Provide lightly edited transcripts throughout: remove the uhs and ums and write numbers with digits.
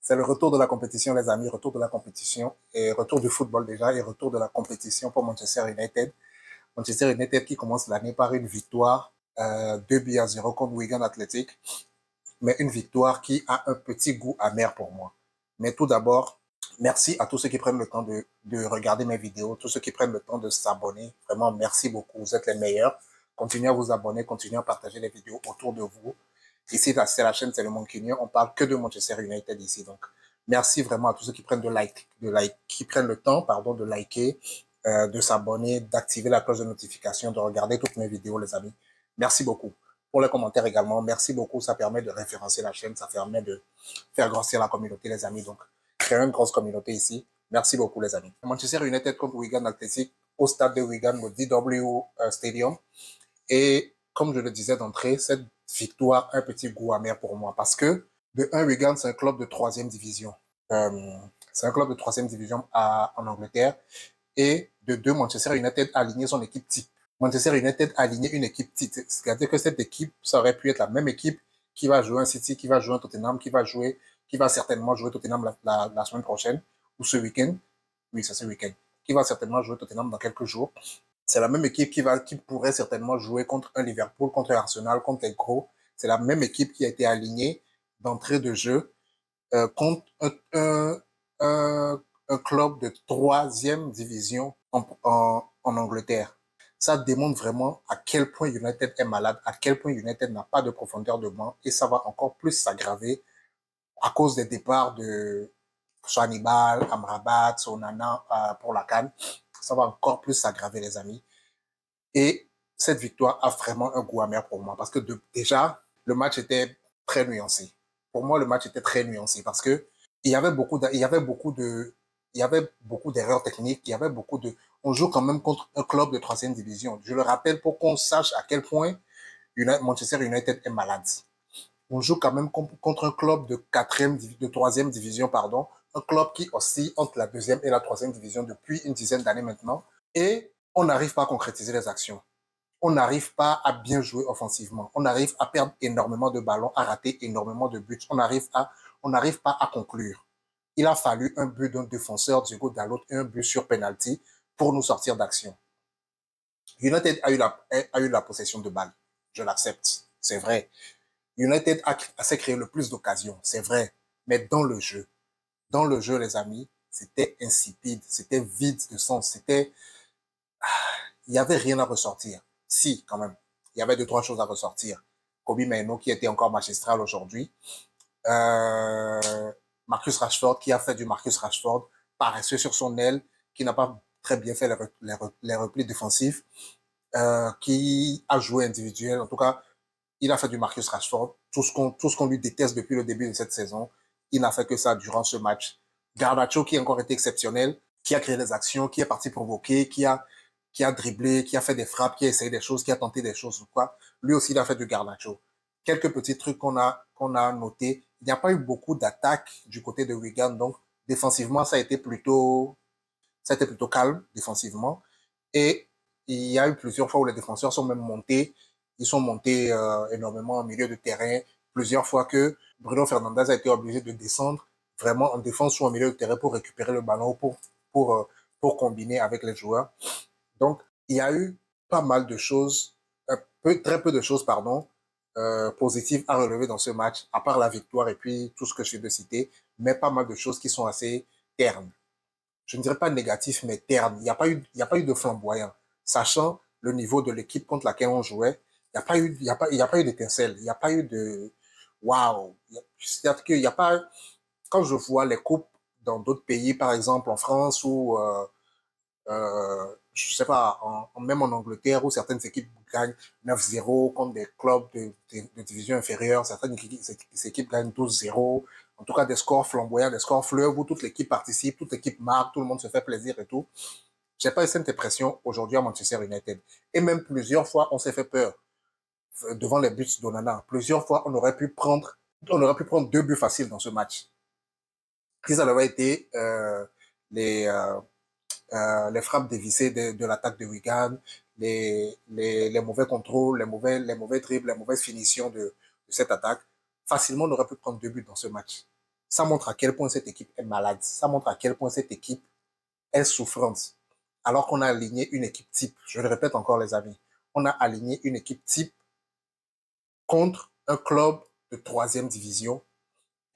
C'est le retour de la compétition, les amis, retour de la compétition, et retour du football déjà, et retour de la compétition pour Manchester United. Manchester United qui commence l'année par une victoire, 2-0 contre Wigan Athletic, mais une victoire qui a un petit goût amer pour moi. Mais tout d'abord, merci à tous ceux qui prennent le temps de regarder mes vidéos, tous ceux qui prennent le temps de s'abonner. Vraiment, merci beaucoup, vous êtes les meilleurs. Continuez à vous abonner, continuez à partager les vidéos autour de vous. Ici, c'est la chaîne, c'est le Moncunier. On parle que de Manchester United ici. Donc, merci vraiment à tous ceux qui prennent qui prennent le temps, pardon, de liker, de s'abonner, d'activer la cloche de notification, de regarder toutes mes vidéos, les amis. Merci beaucoup. Pour les commentaires également, merci beaucoup. Ça permet de référencer la chaîne, ça permet de faire grossir la communauté, les amis. Donc, créer une grosse communauté ici. Merci beaucoup, les amis. Manchester United contre Wigan Athletic au stade de Wigan, au DW Stadium. Et comme je le disais d'entrée, cette victoire a un petit goût amer pour moi parce que de 1, Wigan, c'est un club de 3e division. C'est un club de 3e division en Angleterre. Et de 2, Manchester United a aligné son équipe type. Manchester United a aligné une équipe type. C'est-à-dire que cette équipe, ça aurait pu être la même équipe qui va jouer un City, qui va jouer un Tottenham, qui va certainement jouer Tottenham la semaine prochaine ou ce week-end. Oui, c'est ce week-end. Qui va certainement jouer Tottenham dans quelques jours. C'est la même équipe qui pourrait certainement jouer contre un Liverpool, contre un Arsenal, contre les gros. C'est la même équipe qui a été alignée d'entrée de jeu contre un club de 3e division en Angleterre. Ça démontre vraiment à quel point United est malade, à quel point United n'a pas de profondeur de banc et ça va encore plus s'aggraver à cause des départs de Hannibal, Amrabat, Onana pour la CAN. Ça va encore plus s'aggraver, les amis. Et cette victoire a vraiment un goût amer pour moi parce que déjà, le match était très nuancé. Pour moi, le match était très nuancé parce que il y avait beaucoup d'erreurs techniques, on joue quand même contre un club de 3e division. Je le rappelle pour qu'on sache à quel point Manchester United est malade. On joue quand même contre un club de 3e division, pardon, un club qui oscille entre la 2e et la 3e division depuis une dizaine d'années maintenant. Et on n'arrive pas à concrétiser les actions. On n'arrive pas à bien jouer offensivement. On arrive à perdre énormément de ballons, à rater énormément de buts. On n'arrive pas à conclure. Il a fallu un but d'un défenseur, Diogo Dalot, et un but sur penalty pour nous sortir d'action. United a eu la possession de balle. Je l'accepte. C'est vrai. United s'est créé le plus d'occasions. C'est vrai. Mais dans le jeu, les amis, c'était insipide. C'était vide de sens. Il n'y avait rien à ressortir. Si, quand même. Il y avait 2-3 choses à ressortir. Kobe Mainoo qui était encore magistral aujourd'hui. Marcus Rashford qui a fait du Marcus Rashford, paresseux sur son aile, qui n'a pas très bien fait les replis défensifs, qui a joué individuel. En tout cas, il a fait du Marcus Rashford. Tout ce qu'on lui déteste depuis le début de cette saison, il n'a fait que ça durant ce match. Garnacho qui a encore été exceptionnel, qui a créé des actions, qui est parti provoquer, qui a dribblé, qui a fait des frappes, qui a essayé des choses, qui a tenté des choses ou quoi. Lui aussi, il a fait du Garnacho. Quelques petits trucs qu'on a notés. Il n'y a pas eu beaucoup d'attaques du côté de Wigan, donc défensivement, ça a été plutôt calme défensivement. Et il y a eu plusieurs fois où les défenseurs sont même montés. Ils sont montés énormément en milieu de terrain. Plusieurs fois que Bruno Fernandes a été obligé de descendre vraiment en défense ou en milieu de terrain pour récupérer le ballon, pour combiner avec les joueurs. Donc, il y a eu pas mal de choses, très peu de choses, pardon, positives à relever dans ce match, à part la victoire et puis tout ce que je viens de citer, mais pas mal de choses qui sont assez ternes. Je ne dirais pas négatif, mais ternes. Il n'y a pas eu de flamboyant. Sachant le niveau de l'équipe contre laquelle on jouait, il n'y a pas eu d'étincelle. Il n'y a pas eu de waouh. C'est-à-dire qu'il n'y a pas, quand je vois les coupes dans d'autres pays, par exemple en France ou je sais pas, même en Angleterre où certaines équipes gagnent 9-0 contre des clubs de division inférieure, certaines équipes gagnent 12-0, en tout cas des scores flamboyants, des scores fleuves où toute l'équipe participe, toute l'équipe marque, tout le monde se fait plaisir et tout. J'ai pas eu cette impression aujourd'hui à Manchester United. Et même plusieurs fois, on s'est fait peur devant les buts d'Onana. Plusieurs fois, on aurait pu prendre 2 buts faciles dans ce match. Si ça avait été les les frappes dévissées de l'attaque de Wigan, les mauvais contrôles, les mauvais dribbles, les mauvaises finitions de cette attaque, facilement on aurait pu prendre 2 buts dans ce match. Ça montre à quel point cette équipe est malade. Ça montre à quel point cette équipe est souffrante. Alors qu'on a aligné une équipe type, je le répète encore les amis, on a aligné une équipe type contre un club de troisième division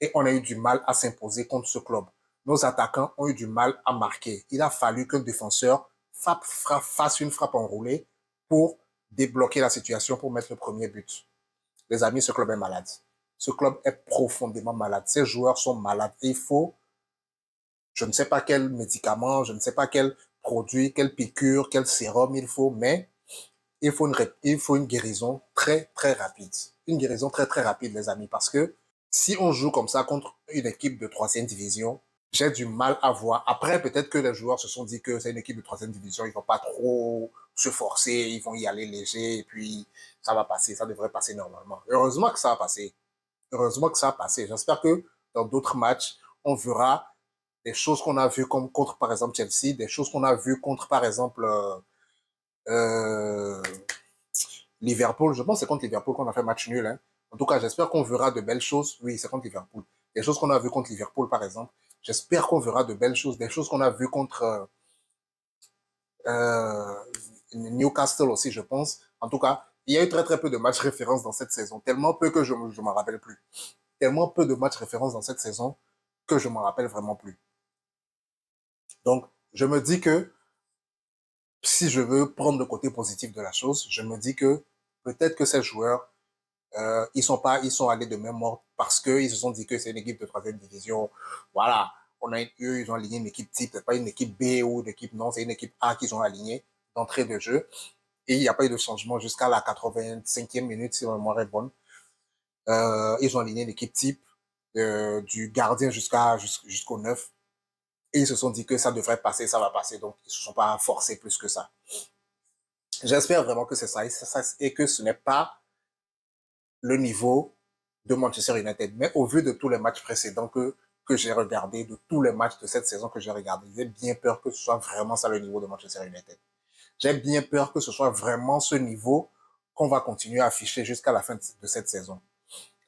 et on a eu du mal à s'imposer contre ce club. Nos attaquants ont eu du mal à marquer. Il a fallu qu'un défenseur fasse une frappe enroulée pour débloquer la situation pour mettre le premier but. Les amis, ce club est malade. Ce club est profondément malade. Ces joueurs sont malades. Et il faut, je ne sais pas quel médicament, je ne sais pas quel produit, quelle piqûre, quel sérum il faut, mais il faut une guérison très, très rapide. Une guérison très, très rapide, les amis, parce que si on joue comme ça contre une équipe de troisième division, j'ai du mal à voir. Après, peut-être que les joueurs se sont dit que c'est une équipe de troisième division, ils vont pas trop se forcer, ils vont y aller léger, et puis ça va passer, ça devrait passer normalement. Heureusement que ça a passé. Heureusement que ça a passé. J'espère que dans d'autres matchs, on verra des choses qu'on a vues comme contre, par exemple, Chelsea, des choses qu'on a vues contre, par exemple, euh, Liverpool. Je pense que c'est contre Liverpool qu'on a fait match nul. Hein. En tout cas, j'espère qu'on verra de belles choses. Oui, c'est contre Liverpool. Des choses qu'on a vues contre Liverpool, par exemple. J'espère qu'on verra de belles choses. Des choses qu'on a vues contre euh, Newcastle aussi, je pense. En tout cas, il y a eu très très peu de matchs références dans cette saison. Tellement peu que je ne m'en rappelle plus. Tellement peu de matchs références dans cette saison que je m'en rappelle vraiment plus. Donc, je me dis que si je veux prendre le côté positif de la chose, je me dis que peut-être que ces joueurs, ils sont allés de même mort parce qu'ils se sont dit que c'est une équipe de troisième division. Voilà, eux, ils ont aligné une équipe type, c'est pas une équipe B ou une équipe non, c'est une équipe A qu'ils ont alignée d'entrée de jeu. Et il n'y a pas eu de changement jusqu'à la 85e minute, si ma mémoire est bonne. Ils ont aligné une équipe type du gardien jusqu'au 9. Et ils se sont dit que ça devrait passer, ça va passer. Donc, ils ne se sont pas forcés plus que ça. J'espère vraiment que c'est ça et que ce n'est pas le niveau de Manchester United. Mais au vu de tous les matchs précédents que j'ai regardés, de tous les matchs de cette saison que j'ai regardés, j'ai bien peur que ce soit vraiment ça le niveau de Manchester United. J'ai bien peur que ce soit vraiment ce niveau qu'on va continuer à afficher jusqu'à la fin de cette saison.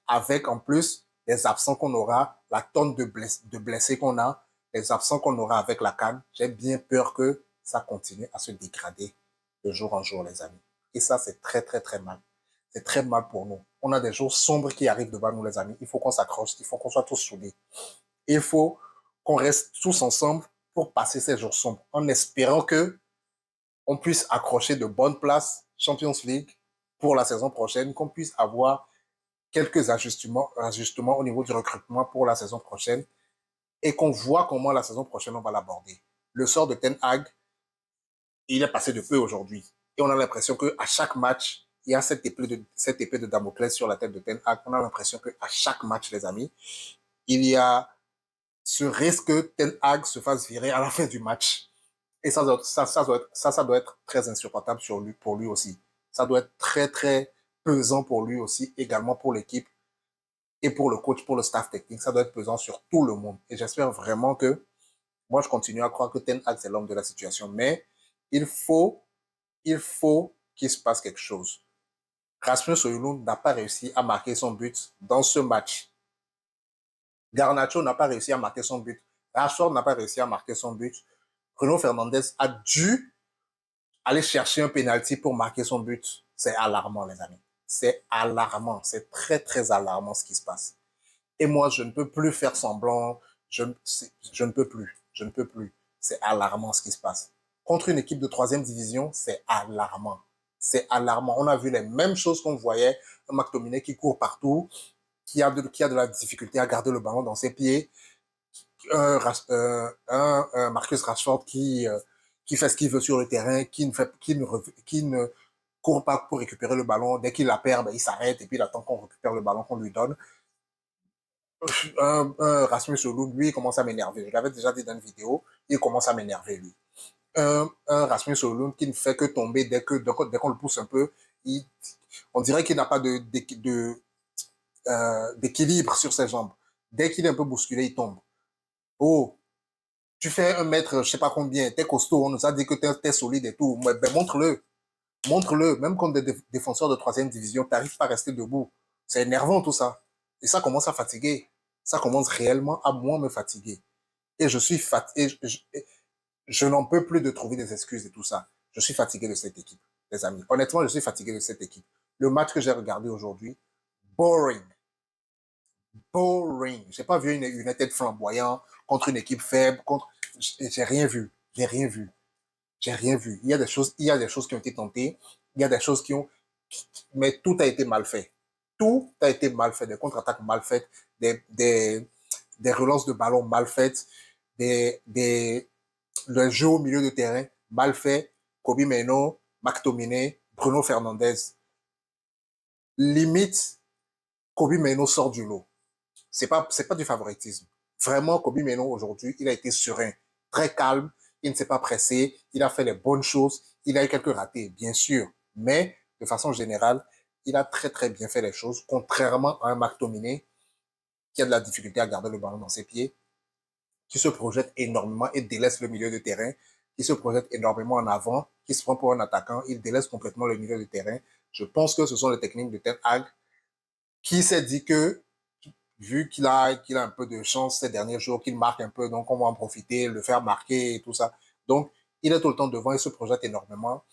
Avec en plus les absents qu'on aura, la tonne de blessés qu'on a, les absents qu'on aura avec la CAN, j'ai bien peur que ça continue à se dégrader de jour en jour, les amis. Et ça, c'est très, très, très mal. C'est très mal pour nous. On a des jours sombres qui arrivent devant nous, les amis. Il faut qu'on s'accroche, il faut qu'on soit tous soudés. Il faut qu'on reste tous ensemble pour passer ces jours sombres, en espérant que on puisse accrocher de bonnes places Champions League pour la saison prochaine, qu'on puisse avoir quelques ajustements au niveau du recrutement pour la saison prochaine et qu'on voit comment la saison prochaine on va l'aborder. Le sort de Ten Hag, il est passé de peu aujourd'hui. Et on a l'impression qu'à chaque match, il y a cette épée de Damoclès sur la tête de Ten Hag. On a l'impression qu'à chaque match, les amis, il y a ce risque que Ten Hag se fasse virer à la fin du match. Et ça doit être très insupportable pour lui aussi. Ça doit être très, très pesant pour lui aussi, également pour l'équipe et pour le coach, pour le staff technique. Ça doit être pesant sur tout le monde. Et j'espère vraiment que, moi, je continue à croire que Ten Hag, c'est l'homme de la situation. Mais il faut, il faut qu'il se passe quelque chose. Rasmus Højlund n'a pas réussi à marquer son but dans ce match. Garnacho n'a pas réussi à marquer son but. Rashford n'a pas réussi à marquer son but. Bruno Fernandes a dû aller chercher un penalty pour marquer son but. C'est alarmant, les amis. C'est alarmant. C'est très, très alarmant ce qui se passe. Et moi, je ne peux plus faire semblant. Je ne peux plus. Je ne peux plus. C'est alarmant ce qui se passe. Contre une équipe de troisième division, c'est alarmant. C'est alarmant. On a vu les mêmes choses qu'on voyait. Un McTominay qui court partout, qui a de la difficulté à garder le ballon dans ses pieds. Un Marcus Rashford qui fait ce qu'il veut sur le terrain, qui ne court pas pour récupérer le ballon. Dès qu'il la perd, ben, il s'arrête et puis il attend qu'on récupère le ballon qu'on lui donne. Un Rasmus Højlund, lui, il commence à m'énerver. Je l'avais déjà dit dans une vidéo, il commence à m'énerver, lui. Un Rasmus Højlund qui ne fait que tomber dès qu'on le pousse un peu. On dirait qu'il n'a pas d'équilibre sur ses jambes. Dès qu'il est un peu bousculé, il tombe. Oh, tu fais un mètre, je sais pas combien, t'es costaud, on nous a dit que t'es solide et tout. Mais ben, montre-le. Montre-le. Même contre des défenseurs de troisième division, t'arrives pas à rester debout. C'est énervant tout ça. Et ça commence à fatiguer. ça commence réellement à moi me fatiguer. Et je suis fatigué, je n'en peux plus de trouver des excuses et tout ça. Je suis fatigué de cette équipe, les amis. Honnêtement, je suis fatigué de cette équipe. Le match que j'ai regardé aujourd'hui, boring. Boring. J'ai pas vu une tête flamboyante contre une équipe faible, contre, j'ai rien vu. J'ai rien vu. J'ai rien vu. Il y a des choses qui ont été tentées. Il y a des choses qui ont, mais tout a été mal fait. Tout a été mal fait. Des contre-attaques mal faites, des relances de ballon mal faites, le jeu au milieu de terrain mal fait. Kobe Meno, McTominay, Bruno Fernandes. Limite, Kobe Meno sort du lot. C'est pas du favoritisme. Vraiment, Kobe Meno aujourd'hui, il a été serein, très calme, il ne s'est pas pressé, il a fait les bonnes choses, il a eu quelques ratés, bien sûr, mais de façon générale, il a très très bien fait les choses, contrairement à un McTominay qui a de la difficulté à garder le ballon dans ses pieds, qui se projette énormément et délaisse le milieu de terrain, qui se projette énormément en avant, qui se prend pour un attaquant, il délaisse complètement le milieu de terrain. Je pense que ce sont les techniques de Ten Hag qui s'est dit que vu qu'il a un peu de chance ces derniers jours, qu'il marque un peu, donc on va en profiter, le faire marquer et tout ça. Donc, il est tout le temps devant, il se projette énormément.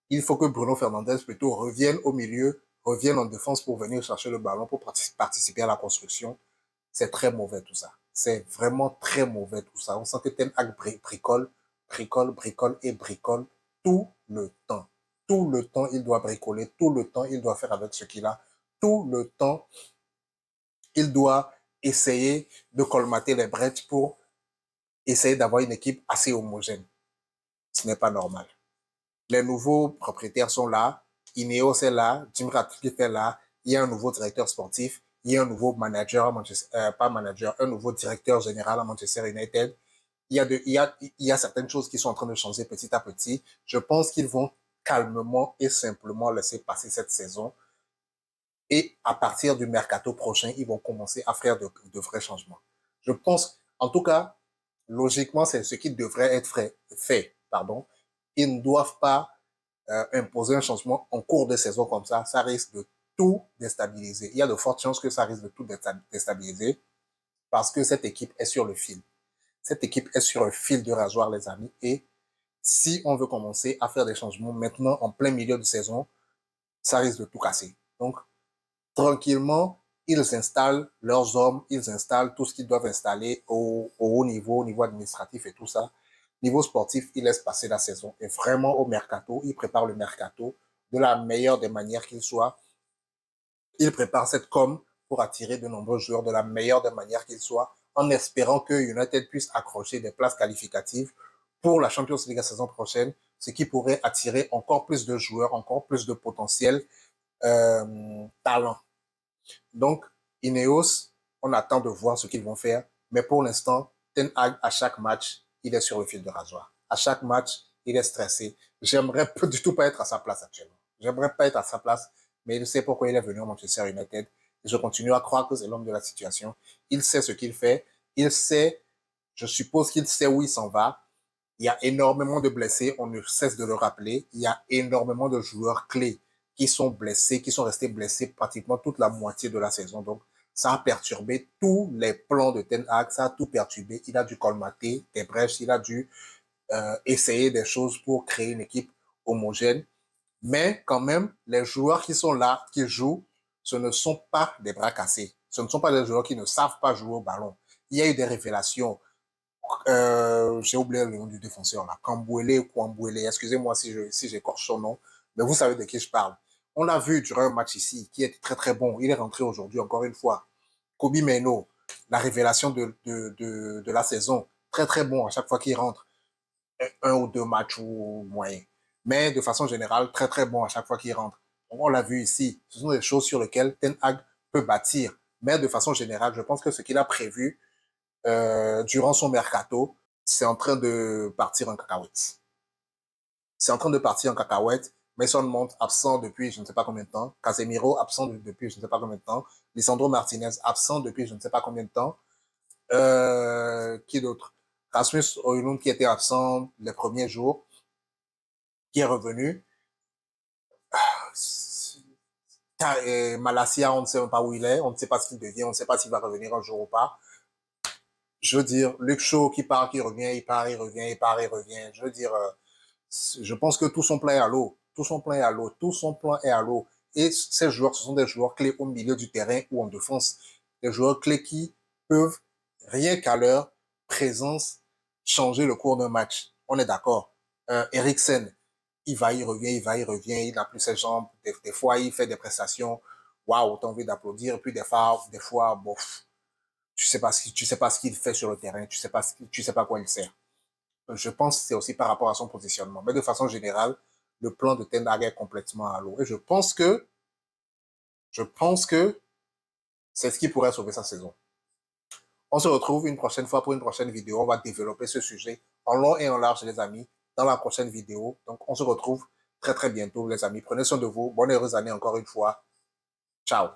Il faut que Bruno Fernandes plutôt revienne au milieu, revienne en défense pour venir chercher le ballon, pour participer à la construction. C'est très mauvais tout ça. C'est vraiment très mauvais tout ça. On sent que Ten Hag bricole, bricole, bricole et bricole tout le temps. Tout le temps, il doit bricoler. Tout le temps, il doit faire avec ce qu'il a. Tout le temps, il doit essayer de colmater les brèches pour essayer d'avoir une équipe assez homogène. Ce n'est pas normal. Les nouveaux propriétaires sont là, Ineos est là, Jim Ratcliffe est là, il y a un nouveau directeur sportif, il y a un nouveau manager à Manchester, pas manager, un nouveau directeur général à Manchester United. Il y a certaines choses qui sont en train de changer petit à petit. Je pense qu'ils vont calmement et simplement laisser passer cette saison. Et à partir du mercato prochain, ils vont commencer à faire de vrais changements. Je pense, en tout cas, logiquement, c'est ce qui devrait être fait. Pardon. Ils ne doivent pas imposer un changement en cours de saison comme ça risque de tout déstabiliser. Il y a de fortes chances que ça risque de tout déstabiliser parce que cette équipe est sur le fil. Cette équipe est sur un fil de rasoir, les amis. Et si on veut commencer à faire des changements maintenant en plein milieu de saison, ça risque de tout casser. Donc, tranquillement, ils installent leurs hommes, ils installent tout ce qu'ils doivent installer au haut niveau administratif et tout ça. Niveau sportif, ils laissent passer la saison. Et vraiment, au mercato, ils préparent le mercato de la meilleure des manières qu'il soit. Ils préparent cette com pour attirer de nombreux joueurs de la meilleure des manières qu'il soit, en espérant que United puisse accrocher des places qualificatives pour la Champions League la saison prochaine, ce qui pourrait attirer encore plus de joueurs, encore plus de potentiel talent. Donc, Ineos, on attend de voir ce qu'ils vont faire. Mais pour l'instant, Ten Hag, à chaque match, il est sur le fil de rasoir. À chaque match, il est stressé. J'aimerais pas du tout pas être à sa place actuellement. J'aimerais pas être à sa place, mais il sait pourquoi il est venu au Manchester United. Et je continue à croire que c'est l'homme de la situation. Il sait ce qu'il fait. Il sait, je suppose qu'il sait où il s'en va. Il y a énormément de blessés, on ne cesse de le rappeler. Il y a énormément de joueurs clés qui sont blessés, qui sont restés blessés pratiquement toute la moitié de la saison. Donc, ça a perturbé tous les plans de Ten Hag, ça a tout perturbé. Il a dû colmater des brèches, il a dû essayer des choses pour créer une équipe homogène. Mais quand même, les joueurs qui sont là, qui jouent, ce ne sont pas des bras cassés. Ce ne sont pas des joueurs qui ne savent pas jouer au ballon. Il y a eu des révélations. J'ai oublié le nom du défenseur là, Kambouele ou Kwambouele, excusez-moi si j'écorche son nom, mais vous savez de qui je parle. On l'a vu durant un match ici, qui était très très bon. Il est rentré aujourd'hui encore une fois. Kobe Meno, la révélation de la saison, très très bon à chaque fois qu'il rentre, un ou deux matchs ou moyen. Mais de façon générale, très très bon à chaque fois qu'il rentre. Donc, on l'a vu ici. Ce sont des choses sur lesquelles Ten Hag peut bâtir. Mais de façon générale, je pense que ce qu'il a prévu durant son mercato, c'est en train de partir en cacahuète. C'est en train de partir en cacahuète. Mason Mount absent depuis je ne sais pas combien de temps. Casemiro absent depuis je ne sais pas combien de temps. Lisandro Martinez absent depuis je ne sais pas combien de temps. Qui d'autre? Rasmus Højlund qui était absent les premiers jours, qui est revenu. Malassia, on ne sait même pas où il est, on ne sait pas ce qu'il devient, on ne sait pas s'il va revenir un jour ou pas. Je veux dire, Luke Shaw qui part, qui revient, il part, il revient, il part, il revient. Je veux dire, je pense que tout son plan est à l'eau. Tout son plan est à l'eau. Tout son plan est à l'eau. Et ces joueurs, ce sont des joueurs clés au milieu du terrain ou en défense. Des joueurs clés qui peuvent, rien qu'à leur présence, changer le cours d'un match. On est d'accord. Eriksen, il va, il revient, il va, il revient, il n'a plus ses jambes. Des fois, il fait des prestations. Waouh, t'as envie d'applaudir. Et puis des fois, bof, tu sais pas ce qu'il fait sur le terrain. Tu sais pas à quoi il sert. Je pense que c'est aussi par rapport à son positionnement. Mais de façon générale, le plan de Ten Hag est complètement à l'eau. Et je pense que c'est ce qui pourrait sauver sa saison. On se retrouve une prochaine fois pour une prochaine vidéo. On va développer ce sujet en long et en large, les amis, dans la prochaine vidéo. Donc, on se retrouve très, très bientôt, les amis. Prenez soin de vous. Bonne et heureuse année encore une fois. Ciao.